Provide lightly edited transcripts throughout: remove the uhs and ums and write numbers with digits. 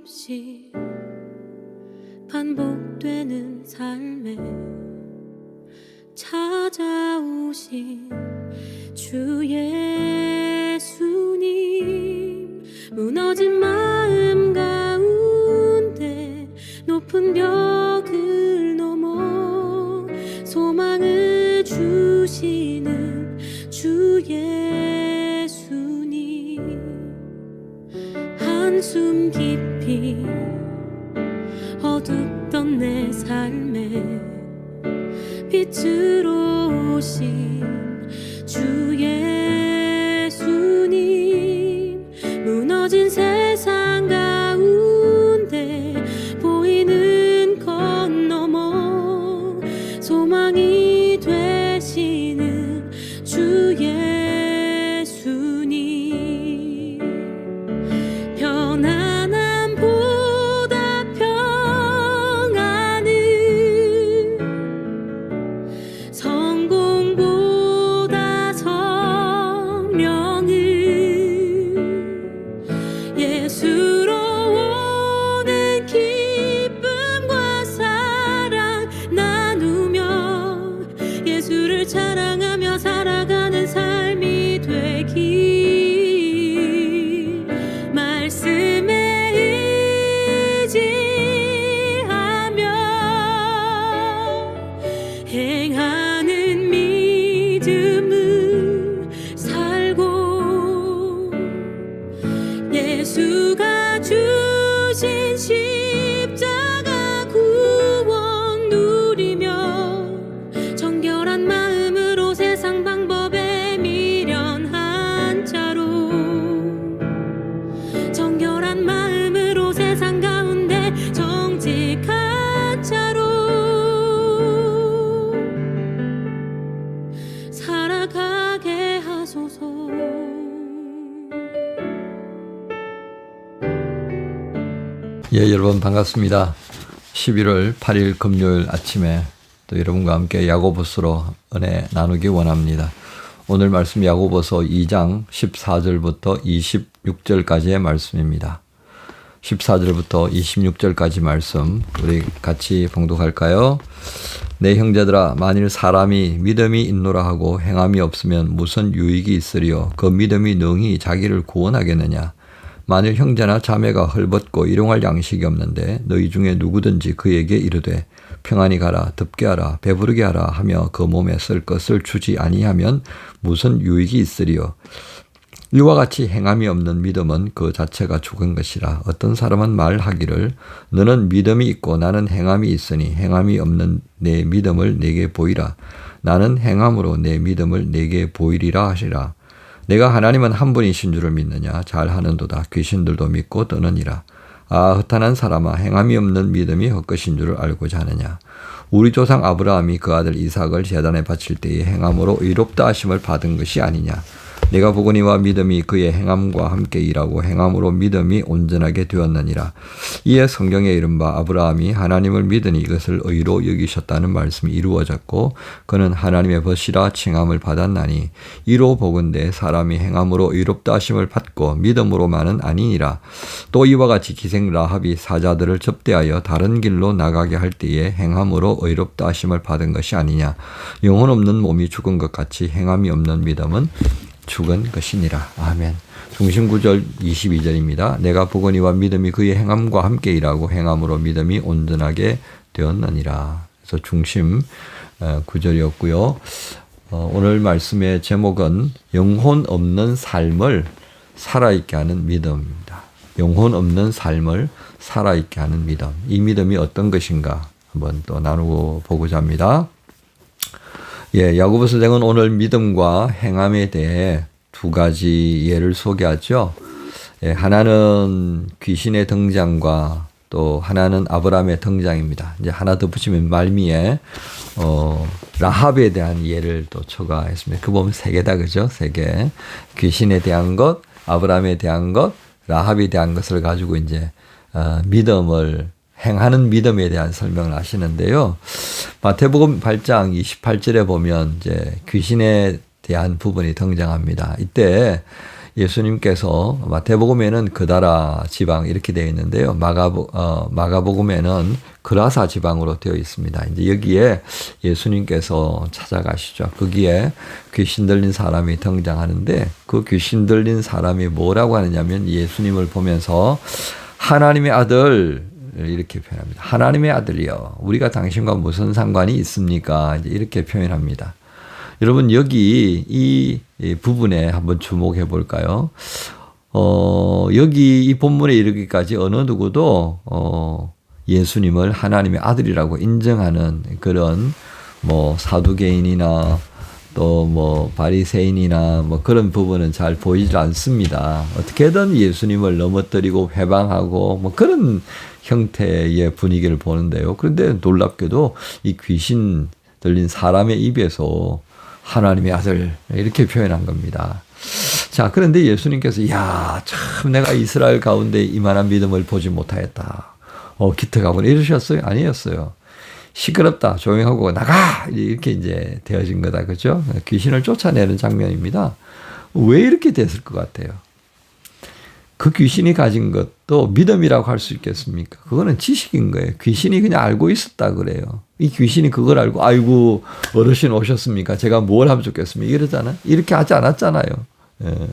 끊임없이 반복되는 삶에 찾아오신 주 예수님, 무너진 마음 가운데 높은 벽을 넘어 소망을 주시는 주 예수님, 한숨 깊이 어둡던 내 삶에 빛으로 오신 주 예수님, 무너진 세상 가운데 보이는 것 넘어 소망이 되시는 주 예수님, 편안함보다 평안을, 성공보다 성령을, 예수로 오는 기쁨과 사랑 나누며 예수를 자랑하며 살아가는 삶이 되길, 말씀에 의지하며 행하는 믿음을 살고 예수가 주신 십자가 구원 누리며 정결한 마음으로 세상 방법에 미련한 자로, 정결한 마음으로 세상 가운데 정직한 자로 살아가게 하소서. 예, 여러분 반갑습니다. 11월 8일 금요일 아침에 또 여러분과 함께 야고보서로 은혜 나누기 원합니다. 오늘 말씀 야고보서 2장 14절부터 26절까지의 말씀입니다. 14절부터 26절까지 말씀 우리 같이 봉독할까요? 내 형제들아, 만일 사람이 믿음이 있노라 하고 행함이 없으면 무슨 유익이 있으리요? 그 믿음이 능히 자기를 구원하겠느냐? 만일 형제나 자매가 헐벗고 일용할 양식이 없는데 너희 중에 누구든지 그에게 이르되 평안히 가라, 덥게 하라, 배부르게 하라 하며 그 몸에 쓸 것을 주지 아니하면 무슨 유익이 있으리요? 이와 같이 행함이 없는 믿음은 그 자체가 죽은 것이라. 어떤 사람은 말하기를 너는 믿음이 있고 나는 행함이 있으니 행함이 없는 내 믿음을 내게 보이라. 나는 행함으로 내 믿음을 내게 보이리라 하시라. 내가 하나님은 한 분이신 줄을 믿느냐? 잘하는도다. 귀신들도 믿고 떠느니라. 아, 허탄한 사람아, 행함이 없는 믿음이 헛것인 줄을 알고자 하느냐? 우리 조상 아브라함이 그 아들 이삭을 제단에 바칠 때에 행함으로 의롭다 하심을 받은 것이 아니냐? 내가 보거니와 믿음이 그의 행함과 함께 일하고 행함으로 믿음이 온전하게 되었느니라. 이에 성경에 이른 바 아브라함이 하나님을 믿으니 이것을 의로 여기셨다는 말씀이 이루어졌고 그는 하나님의 벗이라 칭함을 받았나니, 이로 보건대 사람이 행함으로 의롭다 하심을 받고 믿음으로만은 아니니라. 또 이와 같이 기생 라합이 사자들을 접대하여 다른 길로 나가게 할 때에 행함으로 의롭다 하심을 받은 것이 아니냐? 영혼 없는 몸이 죽은 것 같이 행함이 없는 믿음은 죽은 것이니라. 아멘. 중심 구절 22절입니다. 내가 보거니와 믿음이 그의 행함과 함께 일하고 행함으로 믿음이 온전하게 되었느니라. 그래서 중심 구절이었고요. 오늘 말씀의 제목은 영혼 없는 삶을 살아있게 하는 믿음입니다. 영혼 없는 삶을 살아있게 하는 믿음. 이 믿음이 어떤 것인가 한번 또 나누고 보고자 합니다. 예, 야고보서 장은 오늘 믿음과 행함에 대해 두 가지 예를 소개하죠. 예, 하나는 귀신의 등장과 또 하나는 아브라함의 등장입니다. 이제 하나 더 붙이면 말미에 라합에 대한 예를 또 초과했습니다. 그 보면 세 개다, 그죠? 세 개. 귀신에 대한 것, 아브라함에 대한 것, 라합에 대한 것을 가지고 이제 믿음을 행하는 믿음에 대한 설명을 하시는데요. 마태복음 8장 28절에 보면 이제 귀신에 대한 부분이 등장합니다. 이때 예수님께서 마태복음에는 그다라 지방 이렇게 되어 있는데요. 마가복음에는 그라사 지방으로 되어 있습니다. 이제 여기에 예수님께서 찾아가시죠. 거기에 귀신 들린 사람이 등장하는데 그 귀신 들린 사람이 뭐라고 하느냐면 예수님을 보면서 하나님의 아들 이렇게 표현합니다. 하나님의 아들이여 우리가 당신과 무슨 상관이 있습니까? 이제 이렇게 표현합니다. 여러분 여기 이 부분에 한번 주목해 볼까요? 여기 이 본문에 이르기까지 어느 누구도 예수님을 하나님의 아들이라고 인정하는 그런 뭐 사두개인이나 또 뭐 바리새인이나 뭐 그런 부분은 잘 보이질 않습니다. 어떻게든 예수님을 넘어뜨리고 회방하고 뭐 그런 형태의 분위기를 보는데요. 그런데 놀랍게도 이 귀신 들린 사람의 입에서 하나님의 아들 이렇게 표현한 겁니다. 자, 그런데 예수님께서 야, 참 내가 이스라엘 가운데 이만한 믿음을 보지 못하였다. 기특하구나 이러셨어요? 아니었어요. 시끄럽다. 조용하고 나가! 이렇게 이제 되어진 거다. 그죠? 귀신을 쫓아내는 장면입니다. 왜 이렇게 됐을 것 같아요? 그 귀신이 가진 것도 믿음이라고 할 수 있겠습니까? 그거는 지식인 거예요. 귀신이 그냥 알고 있었다 그래요. 이 귀신이 그걸 알고 아이고 어르신 오셨습니까? 제가 뭘 하면 좋겠습니까? 이러잖아요. 이렇게 하지 않았잖아요. 예.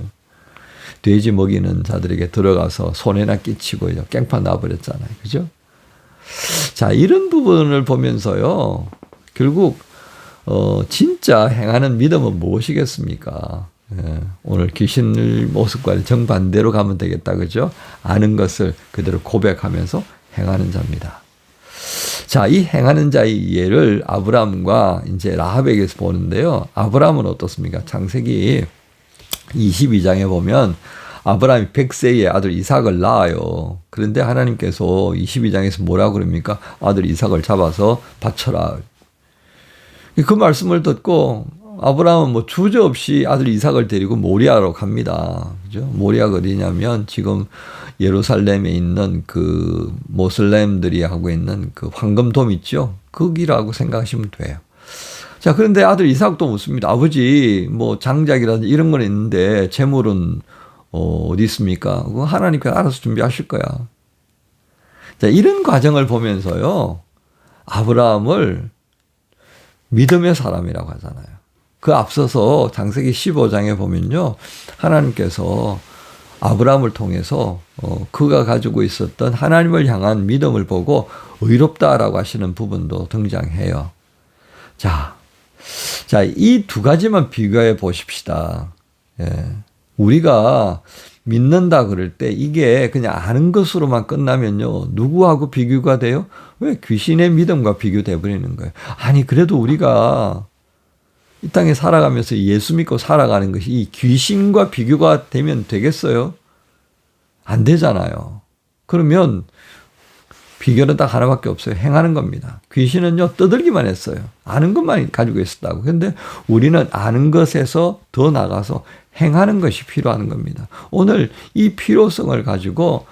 돼지 먹이는 자들에게 들어가서 손해나 끼치고 깽판 놔버렸잖아요. 그죠? 자, 이런 부분을 보면서요. 결국 진짜 행하는 믿음은 무엇이겠습니까? 예, 오늘 귀신의 모습과 정반대로 가면 되겠다. 그죠? 아는 것을 그대로 고백하면서 행하는 자입니다. 자, 이 행하는 자의 예를 아브라함과 이제 라합에게서 보는데요. 아브라함은 어떻습니까? 창세기 22장에 보면 아브라함이 100세의 아들 이삭을 낳아요. 그런데 하나님께서 22장에서 뭐라고 그럽니까? 아들 이삭을 잡아서 바쳐라. 그 말씀을 듣고 아브라함은 뭐 주저없이 아들 이삭을 데리고 모리아로 갑니다. 그죠? 모리아가 어디냐면 지금 예루살렘에 있는 그 모슬렘들이 하고 있는 그 황금돔 있죠? 거기라고 생각하시면 돼요. 자, 그런데 아들 이삭도 묻습니다. 아버지, 뭐 장작이라든지 이런 건 있는데 재물은 어디 있습니까? 그거 하나님께서 알아서 준비하실 거야. 자, 이런 과정을 보면서요. 아브라함을 믿음의 사람이라고 하잖아요. 그 앞서서 창세기 15장에 보면요. 하나님께서 아브라함을 통해서 그가 가지고 있었던 하나님을 향한 믿음을 보고 의롭다라고 하시는 부분도 등장해요. 자, 이 두 가지만 비교해 보십시다. 예. 우리가 믿는다 그럴 때 이게 그냥 아는 것으로만 끝나면요. 누구하고 비교가 돼요? 왜 귀신의 믿음과 비교돼 버리는 거예요. 아니 그래도 우리가 이 땅에 살아가면서 예수 믿고 살아가는 것이 이 귀신과 비교가 되면 되겠어요? 안 되잖아요. 그러면 비결은 딱 하나밖에 없어요. 행하는 겁니다. 귀신은요, 떠들기만 했어요. 아는 것만 가지고 있었다고. 그런데 우리는 아는 것에서 더 나가서 행하는 것이 필요한 겁니다. 오늘 이 필요성을 가지고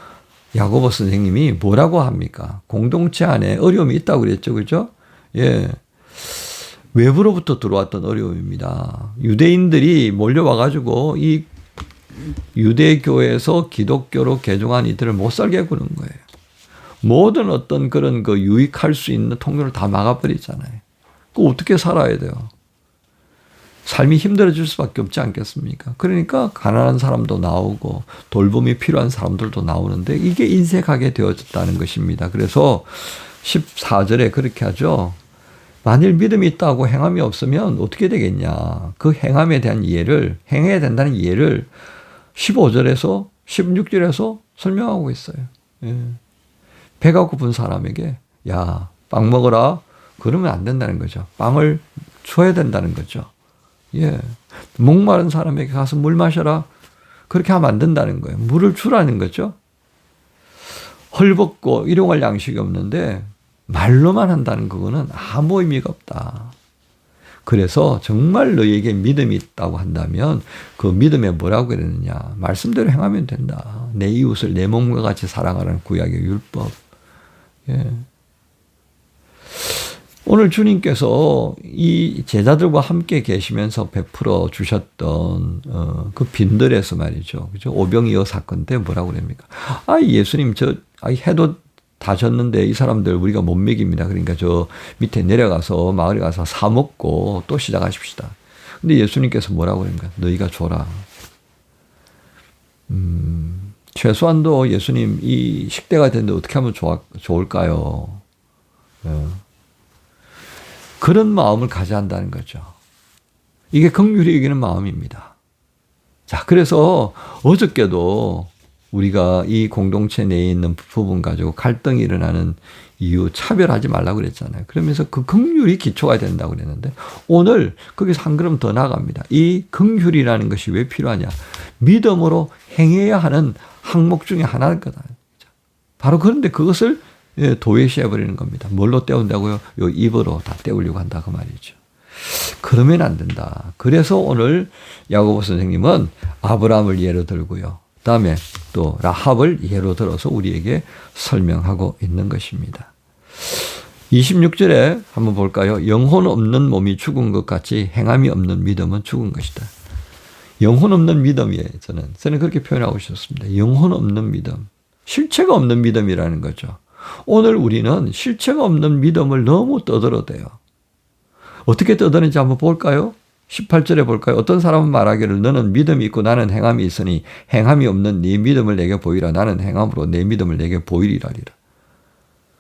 야고보 선생님이 뭐라고 합니까? 공동체 안에 어려움이 있다고 그랬죠. 그죠? 예. 외부로부터 들어왔던 어려움입니다. 유대인들이 몰려와가지고 이 유대교에서 기독교로 개종한 이들을 못 살게 구는 거예요. 모든 어떤 그런 그 유익할 수 있는 통로를 다 막아버리잖아요. 그 어떻게 살아야 돼요? 삶이 힘들어질 수밖에 없지 않겠습니까? 그러니까 가난한 사람도 나오고 돌봄이 필요한 사람들도 나오는데 이게 인색하게 되어졌다는 것입니다. 그래서 14절에 그렇게 하죠. 만일 믿음이 있다고 행함이 없으면 어떻게 되겠냐. 그 행함에 대한 이해를, 행해야 된다는 이해를 15절에서 16절에서 설명하고 있어요. 예. 배가 고픈 사람에게 야, 빵 먹어라. 그러면 안 된다는 거죠. 빵을 줘야 된다는 거죠. 예. 목마른 사람에게 가서 물 마셔라. 그렇게 하면 안 된다는 거예요. 물을 주라는 거죠. 헐벗고 일용할 양식이 없는데 말로만 한다는 그거는 아무 의미가 없다. 그래서 정말 너에게 믿음이 있다고 한다면 그 믿음에 뭐라고 그랬느냐. 말씀대로 행하면 된다. 내 이웃을 내 몸과 같이 사랑하라는 구약의 율법. 예. 오늘 주님께서 이 제자들과 함께 계시면서 베풀어 주셨던 그 빈들에서 말이죠. 그죠? 오병이어 사건 때 뭐라고 그럽니까? 예수님 해도 다 졌는데 이 사람들 우리가 못 먹입니다. 그러니까 저 밑에 내려가서 마을에 가서 사 먹고 또 시작하십시다. 근데 예수님께서 뭐라고 그럽니까? 너희가 줘라. 최소한도 예수님 이 식대가 되는데 어떻게 하면 좋을까요? 그런 마음을 가져야 한다는 거죠. 이게 긍휼히 여기는 마음입니다. 자, 그래서 어저께도 우리가 이 공동체 내에 있는 부분 가지고 갈등이 일어나는 이유 차별하지 말라고 그랬잖아요. 그러면서 그 긍휼이 기초가 된다고 그랬는데 오늘 거기서 한 걸음 더 나갑니다. 이 긍휼이라는 것이 왜 필요하냐? 믿음으로 행해야 하는 항목 중에 하나일 거다. 바로 그런데 그것을 도외시해버리는 겁니다. 뭘로 때운다고요? 요 입으로 다 때우려고 한다 그 말이죠. 그러면 안 된다. 그래서 오늘 야고보 선생님은 아브라함을 예로 들고요. 그다음에 또 라합을 예로 들어서 우리에게 설명하고 있는 것입니다. 26절에 한번 볼까요? 영혼 없는 몸이 죽은 것 같이 행함이 없는 믿음은 죽은 것이다. 영혼 없는 믿음이에요. 저는 그렇게 표현하고 싶습니다. 영혼 없는 믿음. 실체가 없는 믿음이라는 거죠. 오늘 우리는 실체가 없는 믿음을 너무 떠들어대요. 어떻게 떠드는지 한번 볼까요? 18절에 볼까요? 어떤 사람은 말하기를 너는 믿음이 있고 나는 행함이 있으니 행함이 없는 네 믿음을 내게 보이라. 나는 행함으로 내 믿음을 내게 보이리라리라.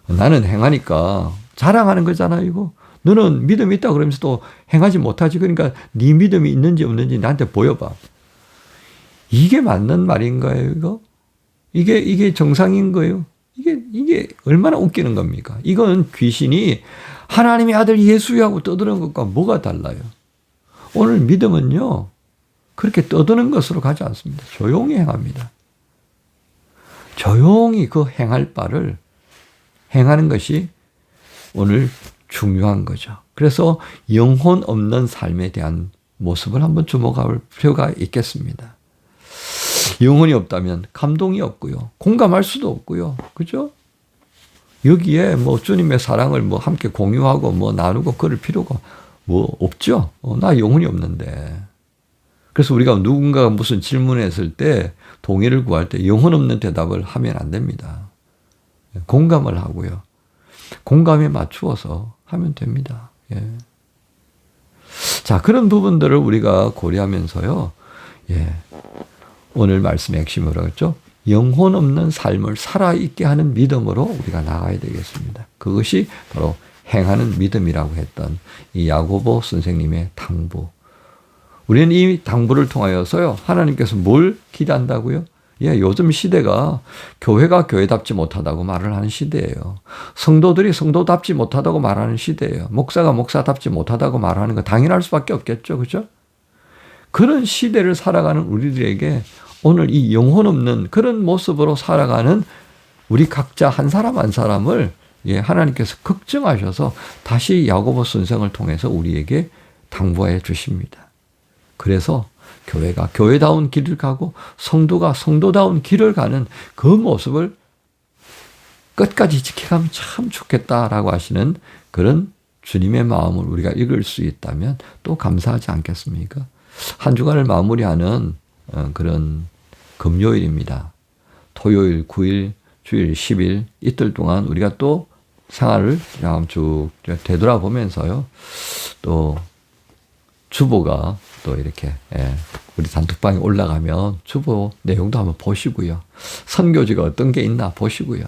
나는 행하니까 자랑하는 거잖아요. 이거. 너는 믿음이 있다 그러면서 또 행하지 못하지. 그러니까 네 믿음이 있는지 없는지 나한테 보여봐. 이게 맞는 말인 거예요. 이거? 이게 정상인 거예요. 이게 얼마나 웃기는 겁니까? 이건 귀신이 하나님의 아들 예수하고 떠드는 것과 뭐가 달라요? 오늘 믿음은요, 그렇게 떠드는 것으로 가지 않습니다. 조용히 행합니다. 조용히 그 행할 바를 행하는 것이 오늘 중요한 거죠. 그래서 영혼 없는 삶에 대한 모습을 한번 주목할 필요가 있겠습니다. 영혼이 없다면 감동이 없고요. 공감할 수도 없고요. 그죠? 여기에 뭐 주님의 사랑을 뭐 함께 공유하고 뭐 나누고 그럴 필요가 뭐 없죠. 나 영혼이 없는데. 그래서 우리가 누군가가 무슨 질문했을 때 동의를 구할 때 영혼 없는 대답을 하면 안 됩니다. 공감을 하고요. 공감에 맞추어서 하면 됩니다. 예. 자, 그런 부분들을 우리가 고려하면서요. 예. 오늘 말씀의 핵심이 뭐라고 했죠? 영혼 없는 삶을 살아있게 하는 믿음으로 우리가 나가야 되겠습니다. 그것이 바로 행하는 믿음이라고 했던 이 야고보 선생님의 당부. 우리는 이 당부를 통하여서요. 하나님께서 뭘 기대한다고요? 예, 요즘 시대가 교회가 교회답지 못하다고 말을 하는 시대예요. 성도들이 성도답지 못하다고 말하는 시대예요. 목사가 목사답지 못하다고 말하는 거 당연할 수밖에 없겠죠. 그죠? 그런 시대를 살아가는 우리들에게 오늘 이 영혼 없는 그런 모습으로 살아가는 우리 각자 한 사람 한 사람을 하나님께서 걱정하셔서 다시 야고보 선생을 통해서 우리에게 당부해 주십니다. 그래서 교회가 교회다운 길을 가고 성도가 성도다운 길을 가는 그 모습을 끝까지 지켜가면 참 좋겠다라고 하시는 그런 주님의 마음을 우리가 읽을 수 있다면 또 감사하지 않겠습니까? 한 주간을 마무리하는 그런 금요일입니다. 토요일, 9일, 주일, 10일 이틀 동안 우리가 또 생활을 쭉 되돌아보면서요. 또 주보가 또 이렇게 우리 단톡방에 올라가면 주보 내용도 한번 보시고요. 선교지가 어떤 게 있나 보시고요.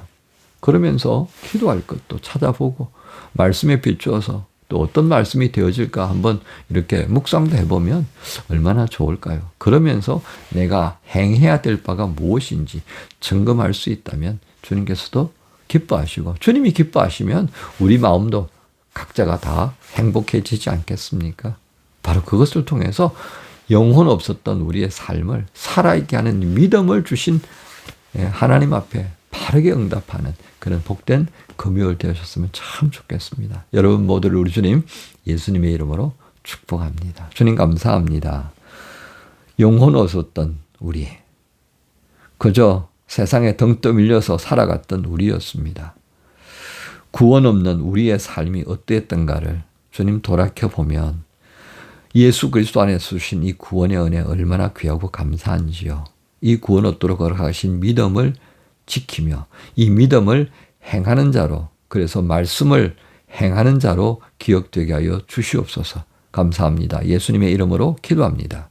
그러면서 기도할 것도 찾아보고 말씀에 비추어서 또 어떤 말씀이 되어질까 한번 이렇게 묵상도 해보면 얼마나 좋을까요? 그러면서 내가 행해야 될 바가 무엇인지 점검할 수 있다면 주님께서도 기뻐하시고 주님이 기뻐하시면 우리 마음도 각자가 다 행복해지지 않겠습니까? 바로 그것을 통해서 영혼 없었던 우리의 삶을 살아있게 하는 믿음을 주신 하나님 앞에 바르게 응답하는 그런 복된 금요일 되셨으면 참 좋겠습니다. 여러분 모두를 우리 주님 예수님의 이름으로 축복합니다. 주님 감사합니다. 영혼 없었던 우리 그저 세상에 등 떠밀려서 살아갔던 우리였습니다. 구원 없는 우리의 삶이 어땠던가를 주님 돌아켜보면 예수 그리스도 안에서 주신 이 구원의 은혜 얼마나 귀하고 감사한지요. 이 구원 얻도록 걸어가신 믿음을 지키며 이 믿음을 행하는 자로, 그래서 말씀을 행하는 자로 기억되게 하여 주시옵소서. 감사합니다. 예수님의 이름으로 기도합니다.